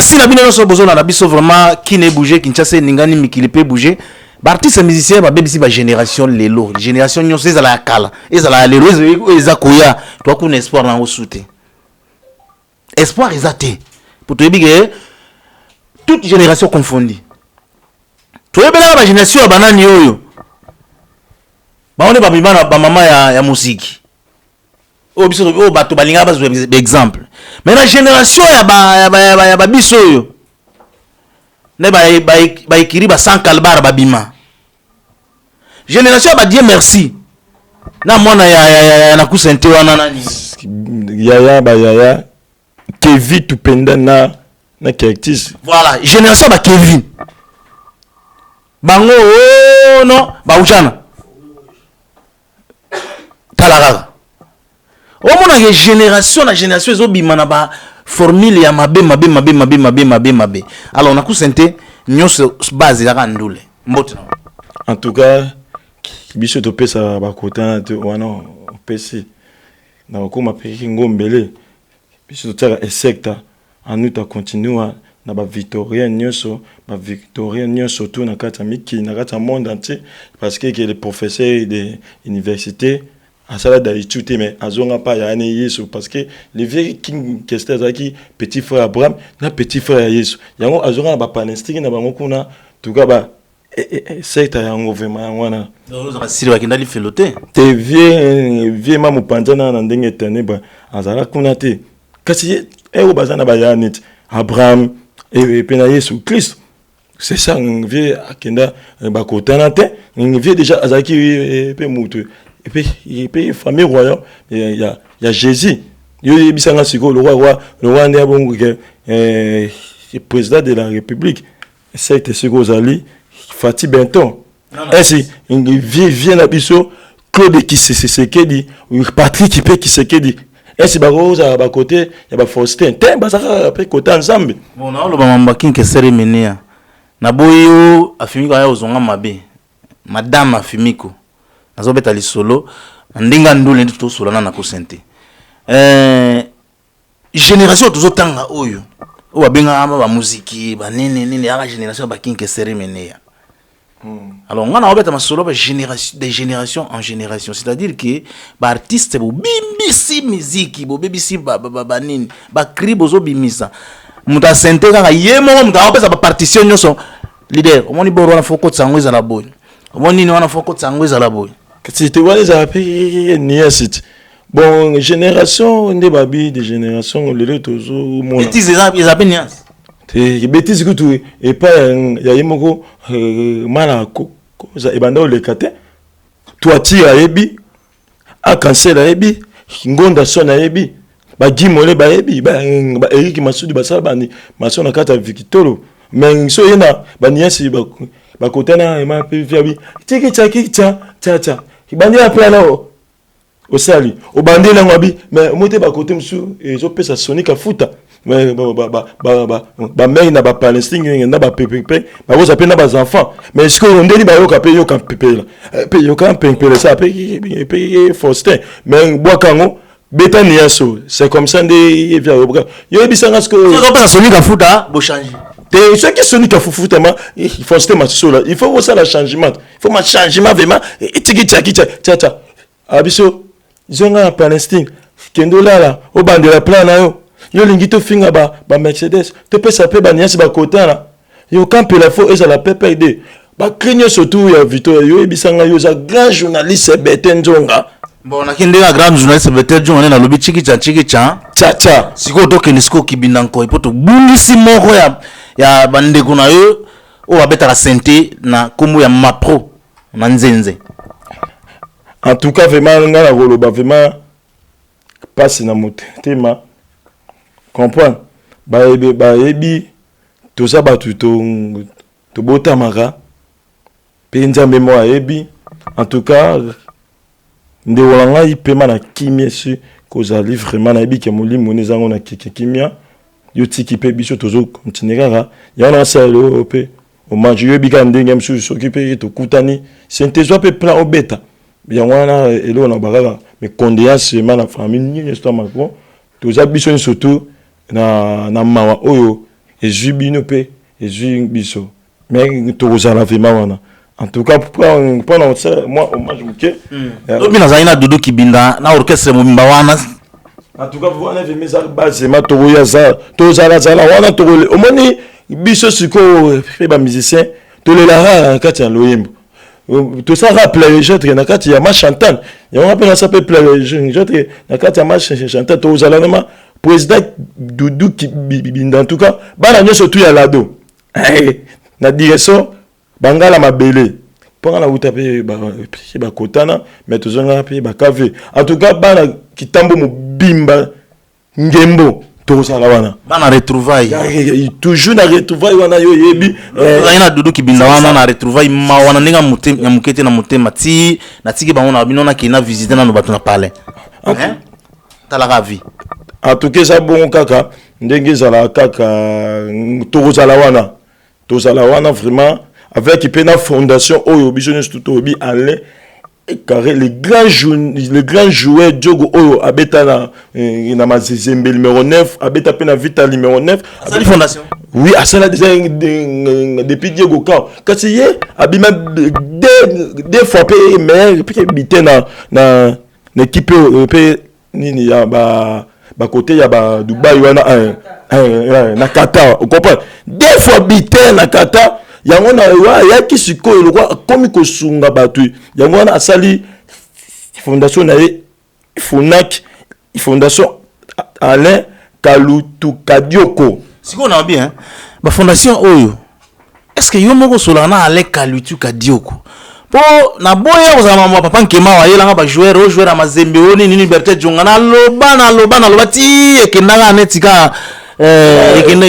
merci na bino so bozo na biso vraiment qui ne bouger Kinshasa ningani mikili pe bouger. Ba artiste musicien ba bebisi ba génération lelo, génération nyonso ezala ya kala, ezala lelo eza koya, toi ko espoir na osute. Espoir ezate. Pour te dire toute génération confondue. Tu es bela ba génération banani oyo. Ba on est ba bimana ba mama ya musique. O biso o bato balinga ba exemple. Mais la génération ya ba biso oyo. Ne ba ikiri ba sans kalbar ba bima. Génération ba dire merci. Na mwana ya na kusente wana nani. Yaya Kevin Tupenda na Kertis. Voilà, génération ba Kevin. Bango oh non, ba ujana. Talaraga. Au moins la génération ezo bimana ba formule ya mabe. Alors on a kusente nyonso base ya kandule. Mbote. En tout cas, biso to pesa ba kota to wana PC. Na ko ma pe ngombele. Biso to tala secteur en nous ta continue na ba victorien nyonso tout na kata miki na kata monde entier parce que les professeurs de l'université à ça là d'étudier mais azonga pas ya ne Yesu parce que les vieux king Kester qui petit frère Abraham na petit frère Yesu yango azonga ba Palestine na bango kuna tuka ba secteur yango vraiment wana donc ça siri bakindali felote te vieux mamu panzana na ndenge tene ba azala kuna te kasi ero bazana ba ya net Abraham et pena Yesu Christ c'est ça un vieux akenda ba kotana te un vieux déjà azaki pe mutu et puis famille royale il y a Jésus il bisanga siko le roi ndé bongo que président de la République c'est ce Gozali Fati Benton ainsi il vient na biso Claude Kisekedi ou Patrick Kisekedi ainsi ba roza ba côté ya ba Faustin te bazaka pe côté ensemble bon na lo ba mambaki ke cérémonie na boyo afimiko ya ozonga mabe madame afimiko azobeta lisolo ndinga ndule ndi tosolana na kusente génération tozotanga oyo o babenga ama ba muziki ba nene ya génération ba kinke cérémonie alors on a obeta masolo ba génération de génération en génération c'est-à-dire que ba artiste bo bimbisi musique bo bibisi ba nini ba cri bozo bimisa muta sente kaka yemo muta obesa ba partition nyonso leader omoni boro na foko tsangweza la boy omoni ni wana foko tsangweza la boy. Si tu vois les appels, bon, génération, des babi, des générations, les autres, bêtises, ils appellent nias. Des bêtises que tu et pas, il y a beaucoup malako, et banda le kate, toi tire à ebi, à cancer à ebi, ngonda son à ebi, ba gimole ba ebi, ba Eric Masudi basala bani, mason na kata Victoro, mais so yena, ba nias ba kotana ma pe fiabi, tiki tcha. Bandi a plein là au sali au bandi là ngabi mais moté ba côté msu et zo pesa Sonic a futa mais ba mère na ba Palestine na ba pepe ba vous appelle na ba enfants mais est-ce que on dit ba yo ka pe yo ka pepe là pe yo ka pepe ça pe Faustin mais bois kango betani yaso c'est comme ça ndé via yo bisanga ce que on pesa Sonic a futa bo changer. Et ce qui Sonic a foutu il faut se mettre il faut ça le changement il faut un changement vraiment et tcha abiso zonga en Palestine kendo là au bande de la plan na yo lingito finga ba Mercedes te peut ça peut ba niasi ba kota là yo campe la fo et ça la PPD ba craigne surtout ya Victor yo ebisanga yo za grand journaliste Beten Zonga bon na kende ga grand journaliste Beten Zonga na lobi chiki cha siko to kenisko kibinda nko ipoto bungisi moko ya bande kuna yo o abeta la santé na kombo ya mapro na nzenze. En tout cas vraiment ngala goloba vraiment passe na motema comprendre ba ebi to za ba to bota mara penza mémoire ebi en tout cas nde wolanga ipema na kimia su kozali vraiment na ebi ke molimo nezango na kimia yo tiki pe biso tozo continuera ya na salo pe o manji yo bika ndenge msu s'occuper to kutani synthèse pe plan obeta ya wana elo na bagala mais condoléances ma na famille ni histoire mako toza biso surtout na mawa oyo ezwi bino pe ezwi biso mais tokozala vraiment wana en tout cas pendant ça moi hommage muke lobi nazali na Doudou Kibinda na orchestre mobimba wana en tout cas wana ve mes base ma tokoya za tozala zala wana tokole omoni biso siko pe ba musicien tolela kati ya loyembo tout ça rappelle je na kati ya ma chantant ya on rappelle ça peut plaire je na kati ya ma chantant tozala na président Doudou Kibinda en tout cas bana nyoso tu ya lado na direction bangala mabele pour na uta pe ba kotana mais tozonga pe ba kave en tout cas bana kitambo mobimba ngembo tozala wana bana retrouvaille toujours na retrouvaille wana yo yebi na Doudou Kibinda wana na retrouvaille ma wana ninga mutema mukete na mutema ti na tiki bango na bino na kina visiter na no bato na parler tala ravi en tout cas ça bon kaka ndenge zala kaka tozala wana vraiment avec une fondation oyo biso tout obi Alain carré le grand joueur Diogo oyo abeta na mazembe numéro 9 abeta pe na Vita numéro 9 asali fondation oui asala déjà depuis Diego Kao kasi ye abima deux fois pe mais pe bité na équipe pe nini ya ba côté ya ba Dubai wana na Qatar on comprend deux fois bité na Qatar yango na ya kisiko lokwa komi ko sunga batu yango na asali fondation na fondation Alain Kalutu Kadioko siko na bien ba fondation oyo est-ce que yo moko sola na Alain Kalutu Kadioko po na boya kozama mwa papa nkema wa yelanga ba joueur a mazembe oni ni liberté jonga na loba ti ekendanga netika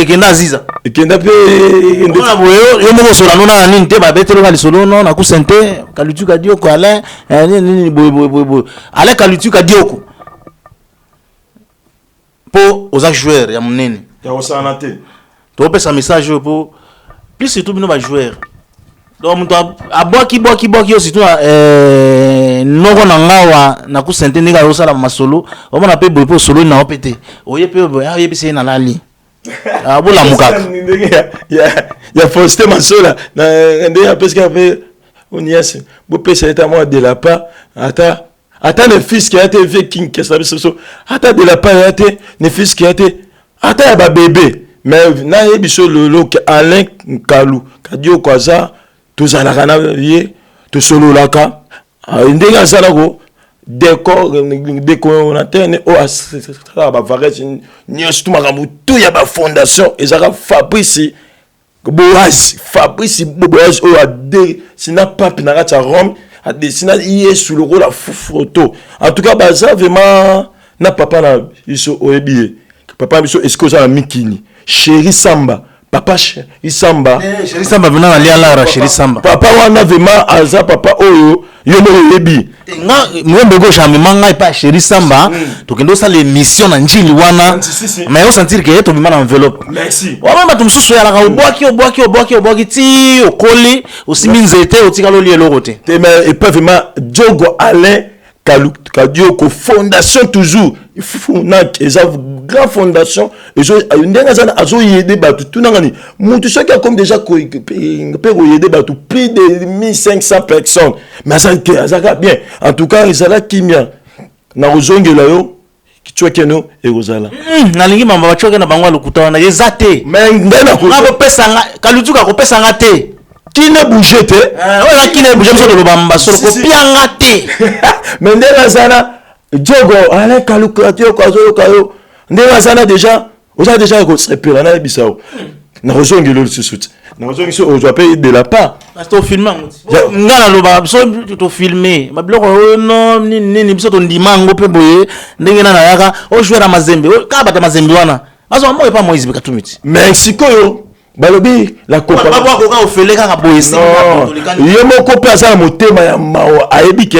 ekenda ziza ekenda pe ekenda boyo yo moko sola nona nini te ba betelo kali solo no na kusente Kalutu Kadioko Alain nini boy Alain Kalutu Kadioko po oza joueur ya munene ya osana te to pesa message po plus surtout bino ba joueur donc muto aboki yo surtout noko na ngawa na kusente ndinga yosala masolo omona pe boy po solo na opete oye pe boy aye bise na lali abola mukaka ya Faustin Masola na ndenge peska pe oniasi bo pesa eta moi de la part ata ne fils qui a été vieux king que ça biso ata de la part a été ne fils qui a été ata ya ba bébé mais na yebiso lolo Alain Kadioko aza tozala kana ye to solo laka ndenge azalako décor na terre o asala ba varese nyonso makambo tout ya ba fondation ezaka Fabrice Boaz oyo ade sina pape na kati ya Rome a dessiné Yesu le rôle la photo en tout cas baza vraiment na papa na biso oyebi papa biso esikoza na mikini Chéri Samba papa Chéri Samba vena na lia lara Chéri Samba papa wana vraiment aza papa oyo yo mo yebi nga mwembe go jamais manga pa Chéri Samba to kendo sa l'émission na njili wana mais on sentir que to bima na enveloppe merci wa mama tumsusu ya la obwaki ti okoli osimi nzete otika lo lielo rote te mais et pas vraiment Diogo Alain Kadioko fondation toujours il faut na grande fondation et so ndenge za azo yede batu tunangani mutu soki comme déjà ko yede batu plus de 1500 personnes mais ça bien en tout cas ils ala kimia na ozongela yo kichwekeno e ozala na lingi mamba bachoke na bangwa lokuta wana yezate mais ngena ko pesa nga Kalutuka ko pesa nga te kine bouger te wala kine bouger so lo bamba so ko pianga te mais ndela sana Diogo Alain Kadioko azo kayo ndela sana déjà ko sepela na bisao na rozongelo lisusuti na rozongi so ozo payer de la part to filmer ngana lo ba so to filmer ba bloko no nini biso to ndimango pe boye ndenge na yaka o jouer na mazembe ka bata mazembe wana azo mo pa Moïse Bekatumiti Mexico yo balobi la copa ba ko ka ofele ka boye yo moko pe asa motema ya mawa ayebi ke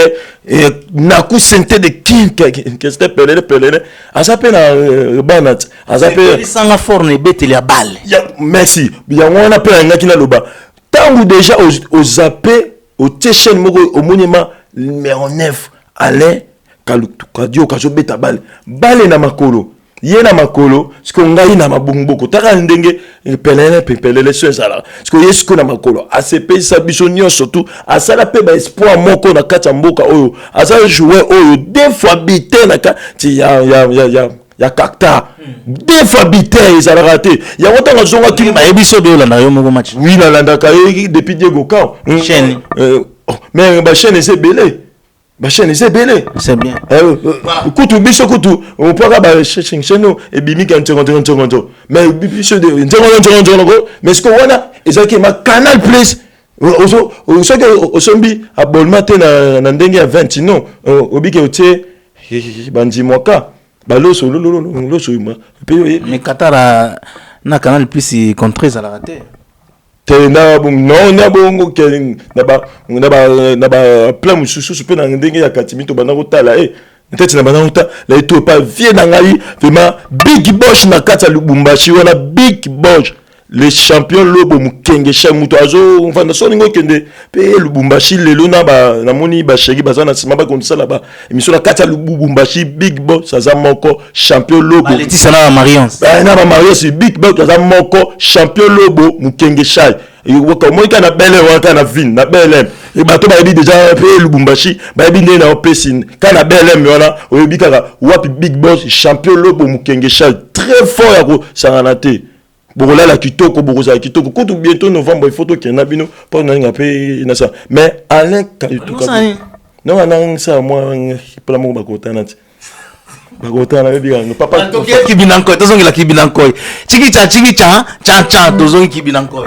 na ku sente de king que c'était pelele asa pe na banat asa pe sanga forne beteli ya balle merci ya ngona pe ngaki na loba tangu déjà au zappé au chaîne moko au monument numéro 9 Alain Kadioko kazo beta balle na makolo yena makolo ce qu'on ngai na mabungboko taka ndenge pelele so ezala ce que yesu na makolo ACP sabiso nyonso surtout asala pe ba espoir moko na kati ya mboka oyo asala jouer oyo deux fois bité na kati ya kakta deux fois bité ezala raté ya wotanga zonga ki ba ebiso de la na yo moko match oui la landaka depuis Diego Cao chaîne mais ba chaîne c'est belé. Ba chaîne c'est belé. C'est bien. Kutu biso kutu on peut ba chaîne et bimi kan tongo mais biso de tongo mais ce que wana ezaki ma Canal Plus so que osombi abonnement te na ndenge ya 20 non obike otie bandi moka ba loso ma mais Qatar na Canal Plus contre ça la raté. Na bongo ke na ba plan mususu pe na ndenge ya katimi to bana kotala peut-être na bana kotala la to pas vie na ngai vraiment Big Boss na kata Lubumbashi wana Big Boss les champions lobo mukenge shamuto azo mfanda so ningo kende pe Lubumbashi lelo na moni ba shegi bazana sima ba kondisala ba émission na kata Lubumbashi Big Boss aza moko champion lobo Laetitia na Marion na ba Marion c'est Big Boss aza moko champion lobo mukenge shai et comment il y a belle ou na ville na belle et bato ba bi déjà pe Lubumbashi ba bi ne na pesine kana belle mona o bi kaka wapi Big Boss champion lobo mukenge shai très fort ya ko sanganate. Bourgola la kitoko bourgola kitoko quand bientôt novembre il faut que na bino pour na ngape na ça mais Alain Kalituka non non ça moi pour la mo bakotana bakotana bien papa qui binanko tozongi la kibinanko chiki cha tozongi kibinanko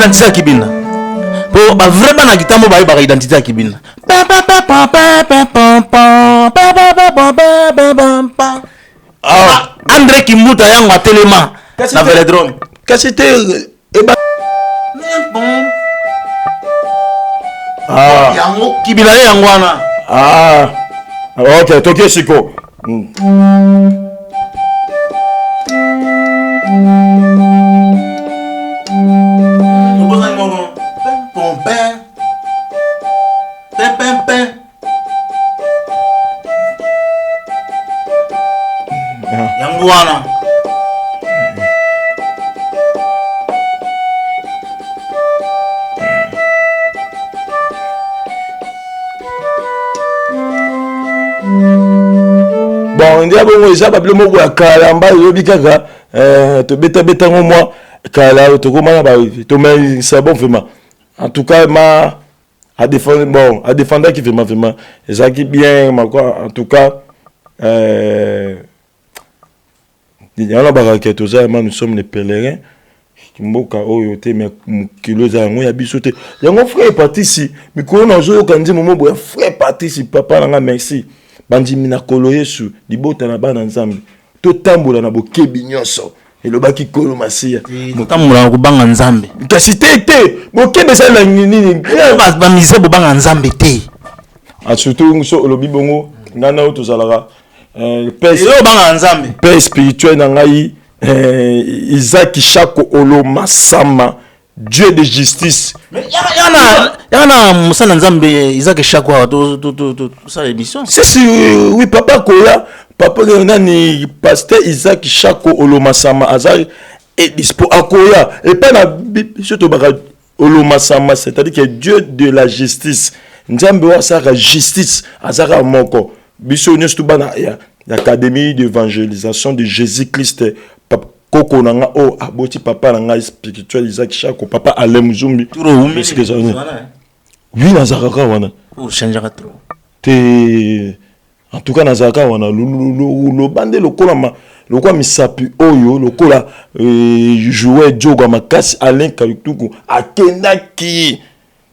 identité kibina po ba vraiment na kitambo ba identité kibina André Kimuta yango atelema na velodrome kasi te yango kibina yango wana ok toke siko wana bon ndia bongo eza babilo moko ya kala mba yobi kaka to beta ngo moi kala to komana ba to mais c'est bon vraiment en tout cas à défendre qui vraiment ça qui bien en tout cas nous sommes les pèlerins mboka oyo te mais kilo za ngo ya biso te yango frère participe mikolo na zo kandi momo boya frère participe papa nanga merci bandi mina kolo yesu libota na bana nzambe to tambola na bokebi nyonso elobaki kolo masia tambola ko banga nzambe kasi te bokebi ça na nini ba mise bo banga nzambe te surtout so lobi bongo ngana o to zalaka père spirituel na ngai Isaac Shako Olo Masama Dieu de justice yana musana nzambe Isaac Shako to ça l'émission c'est oui papa kola papa nani pasteur Isaac Shako Olo Masama azar et dispo akoya et pas na surtout baka Olo Masama c'est-à-dire que Dieu de la justice nzambe wa saka justice azara moko biso nyos tubana ya l'académie d'évangélisation de Jésus-Christ koko nanga o aboti papa nanga spirituel Isaac Shako papa Alain Muzumbi oui nazaka wana o changera trop te en tout cas nazaka wana lo bande lokola misapi oyo lokola jouer jogo makasi Alain Kalituku akendaki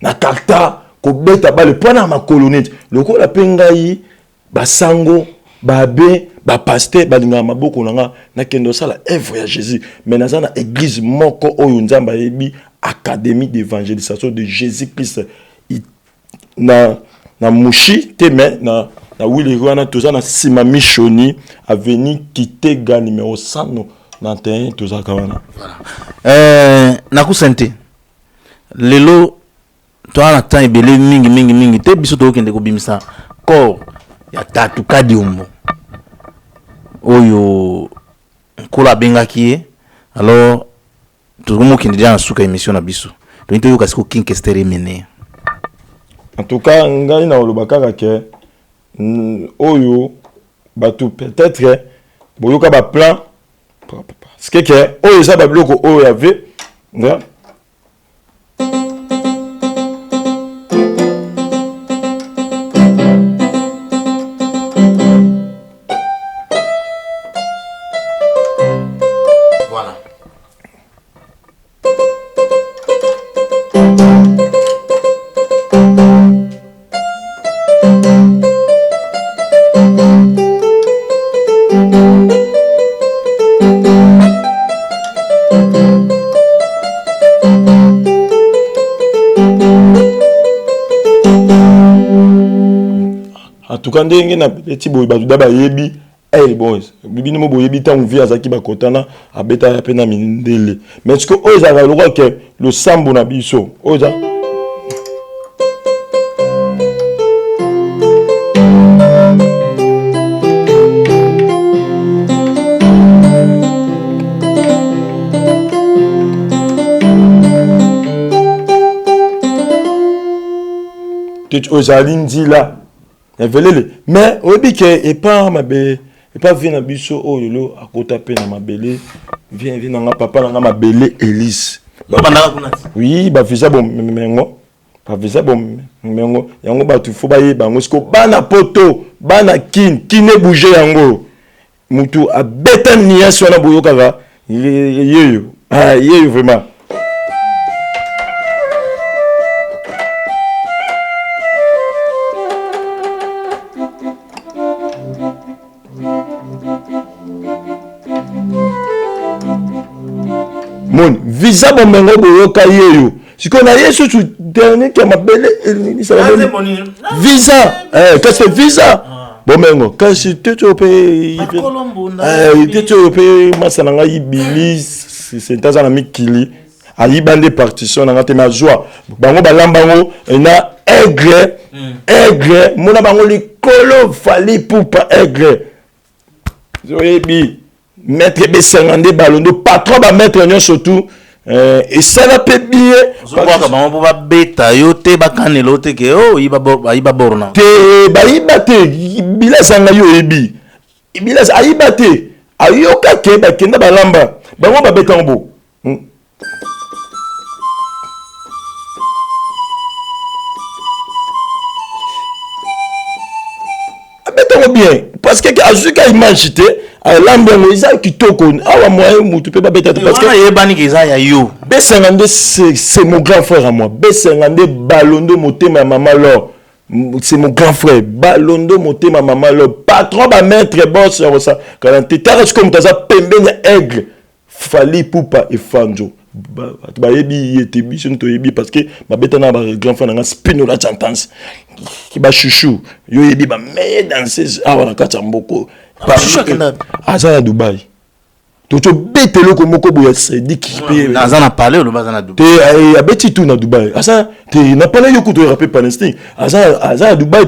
na karta ko beta bale pona ma colonnette lokola pengai basango babe ba pasteur balinga maboko nanga na kendo sala œuvre ya Jésus mais nazana église moko oyo nzamba yebi académie d'évangélisation de Jésus-Christ na mushi te mais na wili wana toza na sima michoni avenue Kitega numéro 191 toza kawana na kusente lelo toi na temps ebele mingi te biso to kende ko bimisa corps ya tatu kadiumbo oyo kola bengaki ye alors tozomo kende dia na suka émission na biso to into yo kasi ko kinkestere mene en tout cas ngai na olobaka ke oyo batu peut-être boyoka ba plan parce que oyo ça ba biloko oyo yave nda quand ndenge na petit boy ba daba yebi bon bibi ni mo boyebi ta on via zaki ba kotana abeta ya pena mindele mais est-ce que oza va le que le sambo na biso oza tu oza lindi là mais obi que et pas mabe et pas vient na biso oyolo akota pe na mabele vient na papa na mabele Elise oui ba visa bon mengo ba visa bon mengo yango ba tu fo ba ye bango sko bana poto bana kine bouger yango mutu abeta niya sona boyoka ga yeyo yeyo vraiment mon visa bomengo boyoka yeyo siko na yesu tu dernier qui m'a belé visa qu'est-ce que visa bomengo kasi teto pe teto pe masananga ibili c'est tazana mikili ayi bande partition na ngate ma joie bango balambango na aigle mona bango likolo fali poupa aigle zoyebi maître B50 balondo patron ba maître nyon surtout et ça va pe billet so kwa ba mo ba beta yo te ba kanelo te ke oh iba borna te ba ibate bila sanga yo ebi bila ayibate ayoka ke ba kenda balamba ba mo ba beta ngo abeta bien parce que azuka imagité l'ambiance isa kitoko awa moi mutu pe babeta parce que yebani ke za ya yo B52 c'est mon grand frère à moi B52 balondo motema maman lo c'est mon grand frère balondo motema maman lo patron ba maître boss ça quand tu t'arrêtes comme ça pembenya aigle fali poupa et fanjo ba yebi yete biso to yebi parce que ba beta na ba grand frère na spinola chantance ki ba chouchou yo yebi ba meilleure danseuse awa na kata mboko à Dubaï. Tu as bête le comme Kobo Sedi qui paye. Azana parlé ou le bazana Dubaï. Tu as bête tout na Dubaï. Asa tu n'as pas eu de rapper Palestine. Asa Dubaï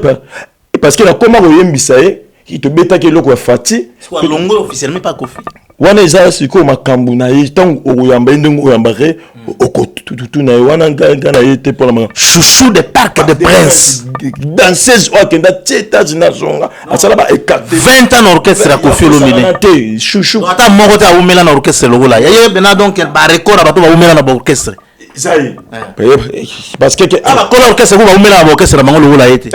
parce que la comment oyembisaye qui te bête que le quoi fati. Soit longo officiellement pas Kofi. Wana eza siko makambu na ye tant oyamba ndenge oyambare okotutu na wana ngana yete pour la chouchou de parc de prince danseuse okenda teta zina zonga asala ba 20 ans orchestre à Kofi Olomide chouchou ata moko ta umela na orchestre lokola ya bena donc ba record ba to ba umela na ba orchestre Isaïe parce que ba kola orchestre ko ba umela na orchestre bango lokola yete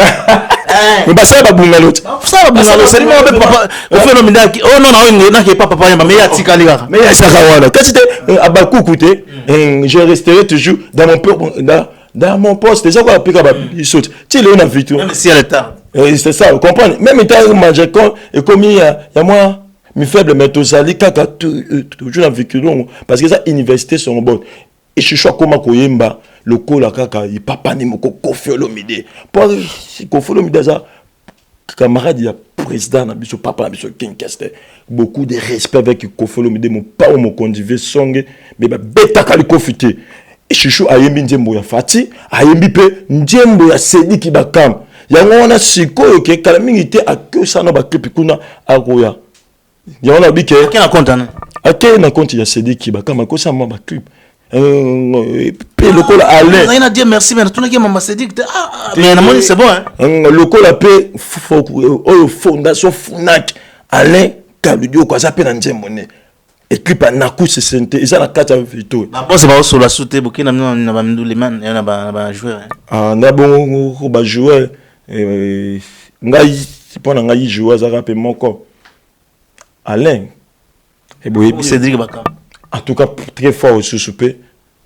mais bah ça va bunga l'autre ça va bunga c'est moi papa Kofi Olomide oh non non na ke papa mais ya tikali kaka mais ya sakawana quand c'était abakuku te je resterai toujours dans mon poste déjà quoi appliquer ba saute tu le na victoire même si elle est c'est ça vous comprenez même temps manger quand et comme il y a moi mi faible mais tout ça kaka toujours na victoire parce que ça université sont bon et je choix comment koyemba le col kaka il papa ni moko Koffi Olomide pour Koffi Olomide ça camarade il y a président na biso papa na biso King Kester beaucoup de respect avec Koffi Olomide mon pas mon condive songe mais ba beta kali kofite et chouchou ayembi njembo ya Fati ayembi pe njembo ya Sediki Bakam yango wana sikoyo ke kala mingi te akosa na ba clip kuna akoya yango na bike Qui na compte hein? ake na compte ya Sediki Bakam akosa ma ba clip pe lokola ale on a dit merci mais tout na ki mama Sedik mais na moni c'est bon hein lokola pe fondation Funak Alain Kaludio kwa za pe na njembo ne équipe à Naku se sentait ils ont la carte avec Vito la boss va sur la sauter beaucoup na ba Mduliman na ba joueur ah na bon ba joueur ngai pona ngai joueur za rapé moko Alain et boye Cédric Bakam en tout cas très fort au soupé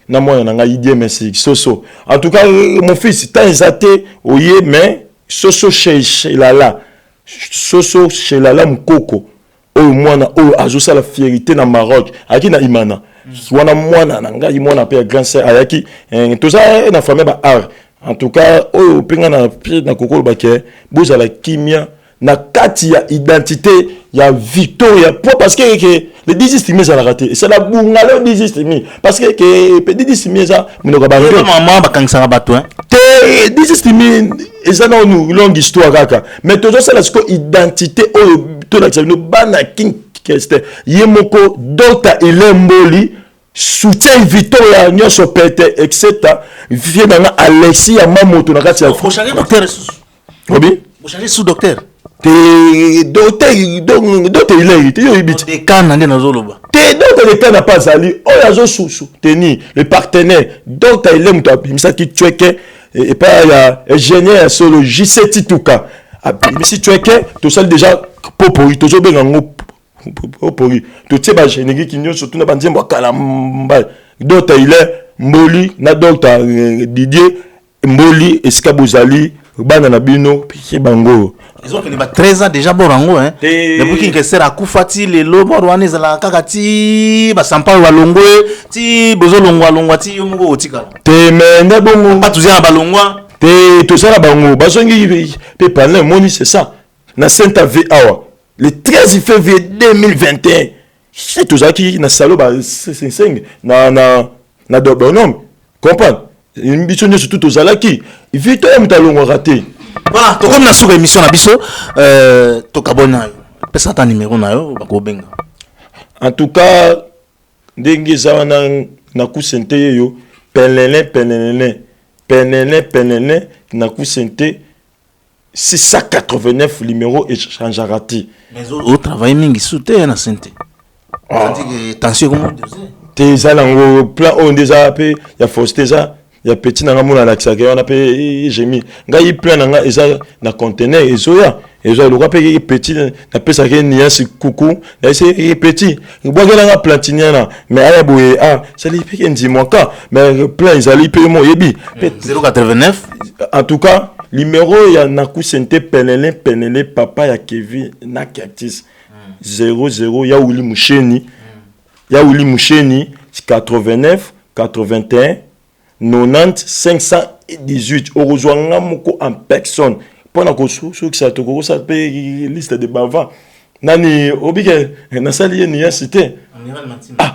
na moi na ngai idée merci soso en tout cas mon fils tant exaté oye mais soso chez Lala soso chez Lala Mkoko oyo mwana oyo azosala fierté na Maroc aki na Imana wana mwana na ngai mwana pe grand sœur ayaki tout ça na famille ba art en tout cas oyo penga na kokolo baké bozala kimia na kati ya identité ya Victoria parce que le 10 estimé ça l'a raté et c'est la bungalo 10 estimé parce que petit estimé ça mnoka ba maman ba kangisa bato hein te 10 estimé et ça non nous longue histoire kaka mais toujours ça la identité oyo to la no bana King Kester yemoko Dr Elemboli soutien Victoria nyoso pete etc vie na Alexis ya mamoto na kati ya docteur obi vous changez sous docteur te docteur il est yo ibiti des can ndé na zoloba te docteur le can pas ali o yazo sous tenir le partenaire docteur il aime to abimisa ki tweke et pas ya ingénieur solo JC Tituka abimisi tweke to sal déjà popori to zo benga ngo popori to tie ba générique ki nyonso to na banzembo kalamba docteur il est Mboli na docteur Didier Mboli esika bozali bana na bino piqué bango ils ont que les 13 ans déjà borango hein depuis King Kester akufati le lobo rwani zala kakati ba sampa wa longwe ti bozo longwa ti yomugo otika te menda bongo pas toujours ba longwa te to sala bango bazongi pe parler moni c'est ça na Saint Ave awa le 13 février 2021 c'est tout ça qui na salo ba 5 na do bonhomme comprendre une mission de tout aux alaki vite mtalongo raté voilà to comme na suka émission na biso to kabona pesa ta numéro na yo ba ko benga en tout cas ndenge za na kusente yo penene na kusente 689 numéro échange raté mais au travail mingi souté na santé c'est-à-dire tension comme te za lango plan on déjà pe ya fausté ça ya petit nanga mona la tsaka on appelle jemi ngai plein nanga eza na conteneur ezoya le roi pe petit na pesa ke niasi kuku na ese petit ngboga nga plantiniana mais aya boye ça li pe ndi moka mais plein ezali pe mo yebi 089 en tout cas numéro ya naku sente penele papa ya Kevin na Cactus 00 ya Willy Moucheni 89 81 90 518 orozwanga moko en personne pona ko so ki sa to ko sa pe liste de bavant nani obike na sali ni ya cité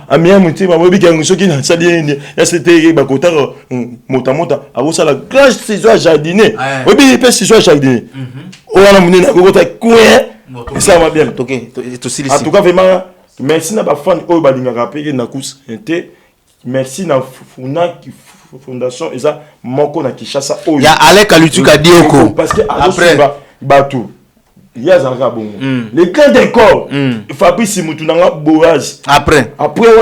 amia mutima obike soki na sali ni ya cité ba kota mota abo sala grande saison jardinier obike pe saison jardinier ona munena ko kota coin ça va bien OK to sili en tout cas vraiment merci na ba fan oyo balingaka pe na kus te merci na fondation eza moko na Kishasa oyo ya Alec Alutuka dioko parce que après batou ya zanga bongo le grand décor Fabrice Mutunanga Boaz après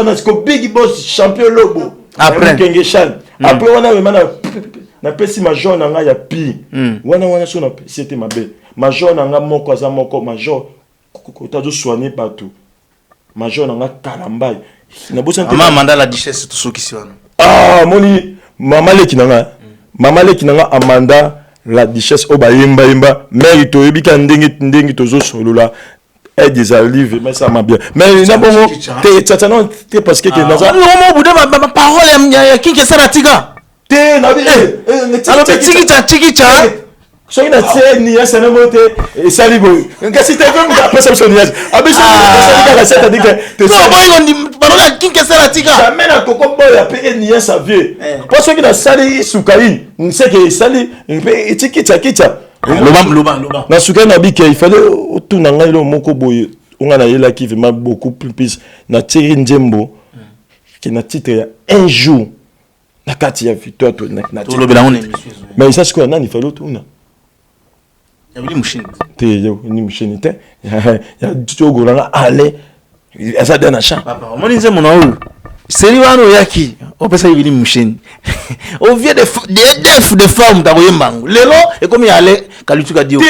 on a ce big boss champion lobo après Kengeshan après on a même na pesi major nanga ya pi wana so na c'était ma belle major nanga moko za moko major ko ta zo soigner partout major nanga Kalambai na bosa mama mandala duchesse to soki si wana moni mama leki nanga Amanda la duchesse oba yemba mais to yebika ndenge tozo solola et des livres mais ça m'a bien mais na bongo te tata non te parce que naza no mo bude ba parole ya King Kester atiga te na alors tiki cha soki na tie nias na mote esali boye ngasi te ko apesa biso nias abiso esali kaka c'est-à-dire que baloka kinkesala tika jamais na koko boya pe nias a vieux parce que na sali sukaini c'est que sali pe tiki loba na sukaini na bike il fallait tout na ngai lo moko boye on a yela qui vraiment beaucoup plus na tiri njembo qui na titre ya un jour na kati ya victoire to na mais ça c'est quoi nani fallait tout na yabili mushini te yo ni mushini te ya tsogo na ale asa dana cha papa moni nze mona o seri wano yaki o pesa yabili mushini o vient de femmes ta koyembango lelo e comme yale kalutuka dio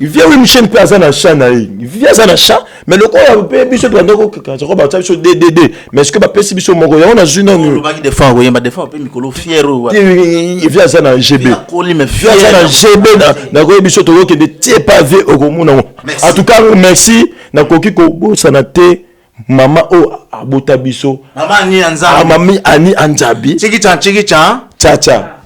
il vient oui mushini pe asa na cha na il vient asa na cha mais le corps pe biso to ndoko ka ko ba biso DDD mais est-ce que ba pesi biso moko ya on a juna no ba ki de femmes koyemba de femmes pe mikolo fiero il vient asa na GB koli me fiero na GB na ko biso to ke de tie pas vie au komuna en tout cas merci na koki ko bosana te mama o abota biso mama ni anzabi mama ani anzabi chiki cha cha